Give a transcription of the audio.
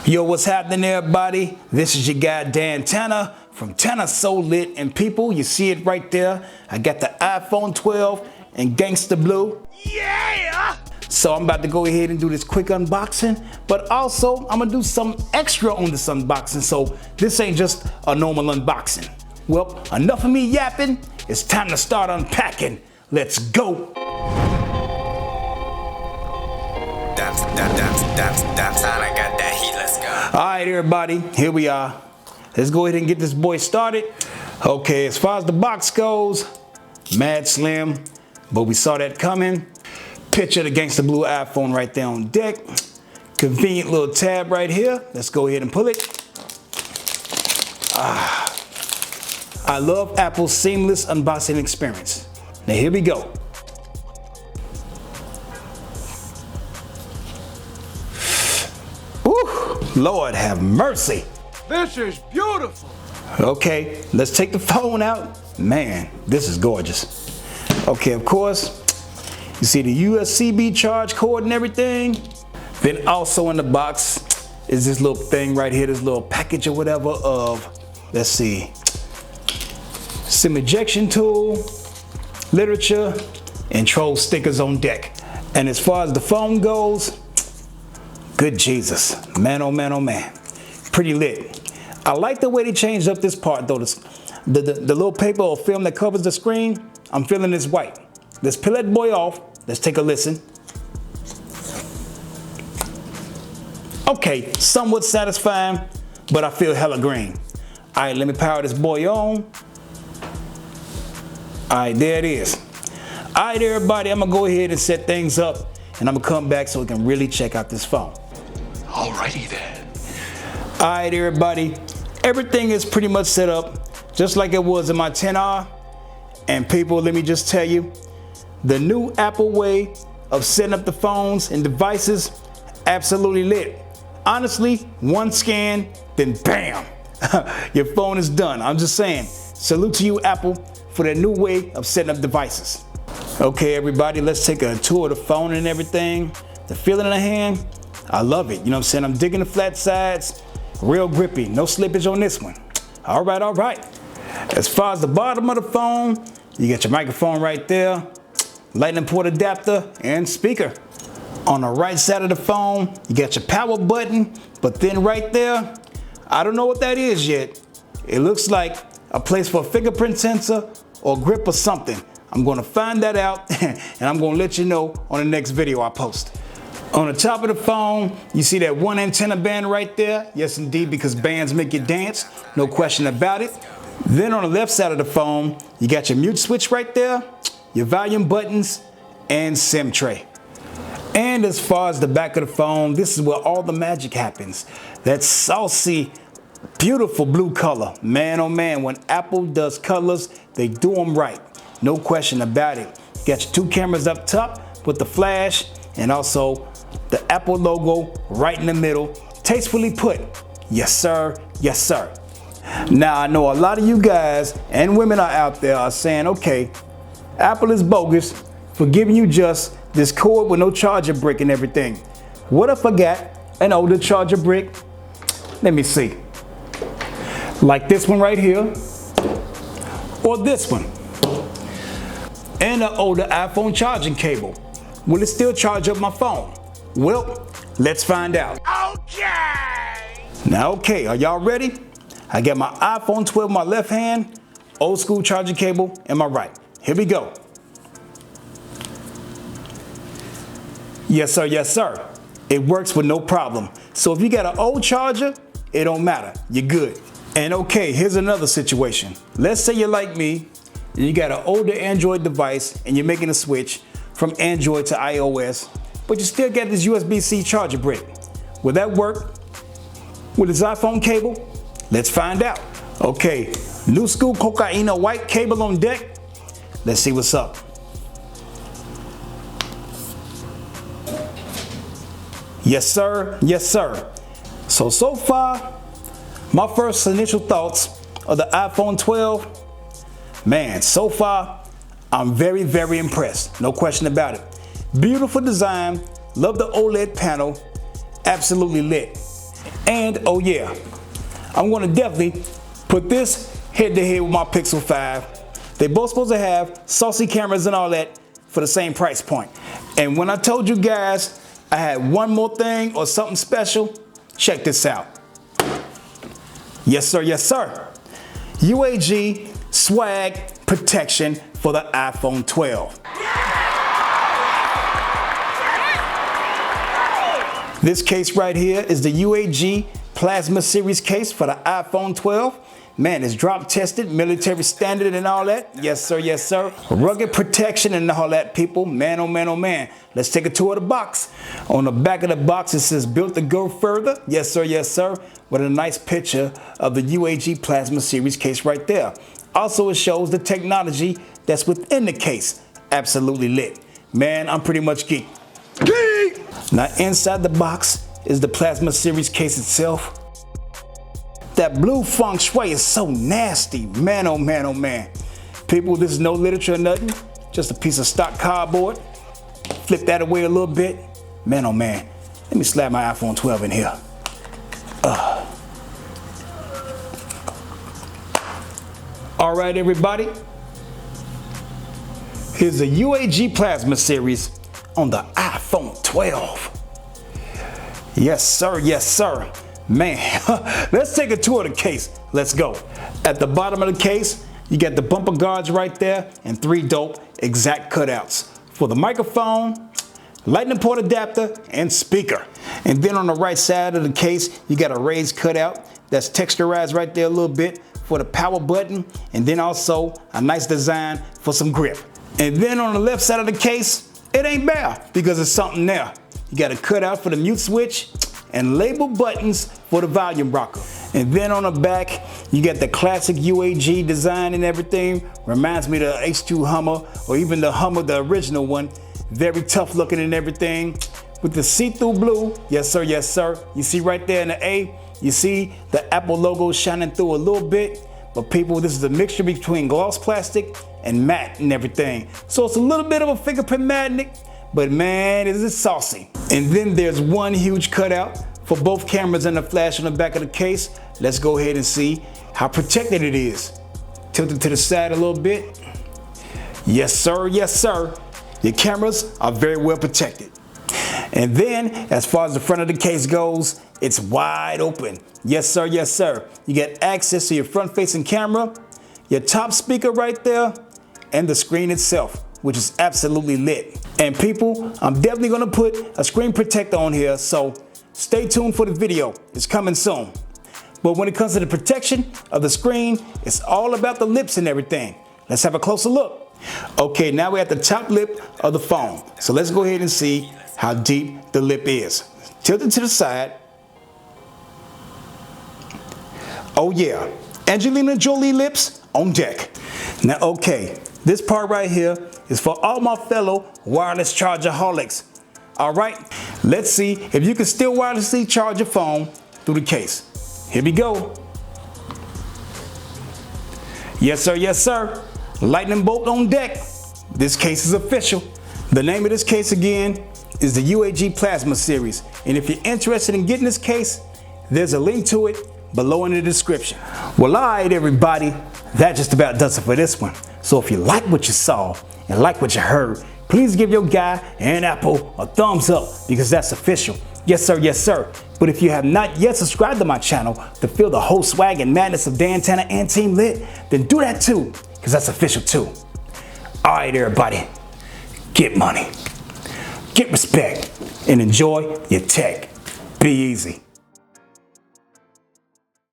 Yo, what's happening everybody? This is your guy Dan Tanna from Tanna So Lit. And people, you see it right there. I got the iPhone 12 and Gangsta Blue. Yeah! So I'm about to go ahead and do this quick unboxing, but also I'm gonna do some extra on this unboxing, so this ain't just a normal unboxing. Well, enough of me yapping, it's time to start unpacking. Let's go. That's how I got that heat, let's go. All right, everybody, here we are. Let's go ahead and get this boy started. Okay, as far as the box goes, mad slim, but we saw that coming. Picture the Gangsta Blue iPhone right there on deck. Convenient little tab right here. Let's go ahead and pull it. I love Apple's seamless unboxing experience. Now here we go. Woo, Lord have mercy. This is beautiful. Okay, let's take the phone out. Man, this is gorgeous. Okay, of course, you see the USB charge cord and everything. Then also in the box is this little thing right here, this little package or whatever of, let's see, SIM ejection tool, literature, and troll stickers on deck. And as far as the phone goes, good Jesus, man oh man oh man, pretty lit. I like the way they changed up this part though. The little paper or film that covers the screen, I'm feeling this white. Let's peel that boy off. Let's take a listen. Okay, somewhat satisfying, but I feel hella green. All right, let me power this boy on. All right, there it is. All right, everybody, I'm gonna go ahead and set things up, and I'm gonna come back so we can really check out this phone. Alrighty then. All right, everybody, everything is pretty much set up just like it was in my 10R. And people, let me just tell you, the new Apple way of setting up the phones and devices, absolutely lit. Honestly, one scan, then bam, your phone is done. I'm just saying, salute to you, Apple, for that new way of setting up devices. Okay, everybody, let's take a tour of the phone and everything. The feeling in the hand, I love it. You know what I'm saying? I'm digging the flat sides, real grippy, no slippage on this one. All right, all right. As far as the bottom of the phone, you got your microphone right there, lightning port adapter, and speaker. On the right side of the phone, you got your power button, but then right there, I don't know what that is yet. It looks like a place for a fingerprint sensor or grip or something. I'm gonna find that out and I'm gonna let you know on the next video I post. On the top of the phone, you see that one antenna band right there. Yes, indeed, because bands make you dance, no question about it. Then on the left side of the phone, you got your mute switch right there, your volume buttons, and SIM tray. And as far as the back of the phone, this is where all the magic happens. That saucy, beautiful blue color. Man, oh man, when Apple does colors, they do them right. No question about it. Got your two cameras up top with the flash and also the Apple logo right in the middle. Tastefully put. Yes, sir. Yes, sir. Now, I know a lot of you guys and women are out there are saying, okay, Apple is bogus for giving you just this cord with no charger brick and everything. What if I got an older charger brick? Let me see. Like this one right here, or this one. And an older iPhone charging cable. Will it still charge up my phone? Well, let's find out. Okay. Now, okay, are y'all ready? I got my iPhone 12 in my left hand, old school charging cable in my right. Here we go. Yes, sir, yes, sir. It works with no problem. So if you got an old charger, it don't matter, you're good. And okay, here's another situation. Let's say you're like me, and you got an older Android device, and you're making a switch from Android to iOS, but you still got this USB-C charger brick. Will that work with this iPhone cable? Let's find out. Okay, new school cocaina white cable on deck. Let's see what's up. Yes, sir. Yes, sir. So far, my first initial thoughts of the iPhone 12, man, so far, I'm very, very impressed. No question about it. Beautiful design. Love the OLED panel. Absolutely lit. And oh yeah, I'm gonna definitely put this head to head with my Pixel 5. They both supposed to have saucy cameras and all that for the same price point. And when I told you guys I had one more thing or something special, check this out. Yes sir, yes sir. UAG swag protection for the iPhone 12. This case right here is the UAG Plasma Series case for the iPhone 12. Man, it's drop tested, military standard and all that. Yes sir, yes sir. Rugged protection and all that, people. Man, oh man, oh man. Let's take a tour of the box. On the back of the box it says built to go further. Yes sir, yes sir. With a nice picture of the UAG Plasma Series case right there. Also it shows the technology that's within the case. Absolutely lit. Man, I'm pretty much geek. Geek! Now inside the box is the Plasma Series case itself. That blue feng shui is so nasty. Man, oh man, oh man. People, this is no literature or nothing. Just a piece of stock cardboard. Flip that away a little bit. Man, oh man. Let me slap my iPhone 12 in here. All right, everybody. Here's the UAG Plasma Series on the iPhone 12. Yes, sir. Yes, sir. Man, let's take a tour of the case. Let's go. At the bottom of the case, you got the bumper guards right there and 3 dope exact cutouts for the microphone, lightning port adapter, and speaker. And then on the right side of the case, you got a raised cutout that's texturized right there a little bit for the power button, and then also a nice design for some grip. And then on the left side of the case, it ain't bad because there's something there. You got a cutout for the mute switch and label buttons for the volume rocker. And then on the back, you got the classic UAG design and everything. Reminds me of the H2 Hummer or even the Hummer, the original one. Very tough looking and everything. With the see-through blue, yes sir, yes sir. You see right there in the A, you see the Apple logo shining through a little bit. But people, this is a mixture between gloss plastic and matte and everything. So it's a little bit of a fingerprint magnet, but man, is it saucy. And then there's one huge cutout for both cameras and the flash on the back of the case. Let's go ahead and see how protected it is. Tilt it to the side a little bit. Yes sir, yes sir. Your cameras are very well protected. And then, as far as the front of the case goes, it's wide open. Yes sir, yes sir. You get access to your front-facing camera, your top speaker right there, and the screen itself, which is absolutely lit. And people, I'm definitely gonna put a screen protector on here, so stay tuned for the video. It's coming soon. But when it comes to the protection of the screen, it's all about the lips and everything. Let's have a closer look. Okay, now we're at the top lip of the phone. So let's go ahead and see how deep the lip is. Tilt it to the side. Oh yeah, Angelina Jolie lips on deck. Now okay, this part right here is for all my fellow wireless charger-holics. All right, let's see if you can still wirelessly charge your phone through the case. Here we go. Yes sir, yes sir. Lightning bolt on deck. This case is official. The name of this case again is the UAG Plasma Series. And if you're interested in getting this case, there's a link to it below in the description. Well, all right, everybody, that just about does it for this one. So if you like what you saw and like what you heard, please give your guy and Apple a thumbs up because that's official. Yes sir, yes sir. But if you have not yet subscribed to my channel to feel the whole swag and madness of Dan, Tanna, and Team Lit, then do that too, because that's official too. All right, everybody, get money, get respect, and enjoy your tech. Be easy.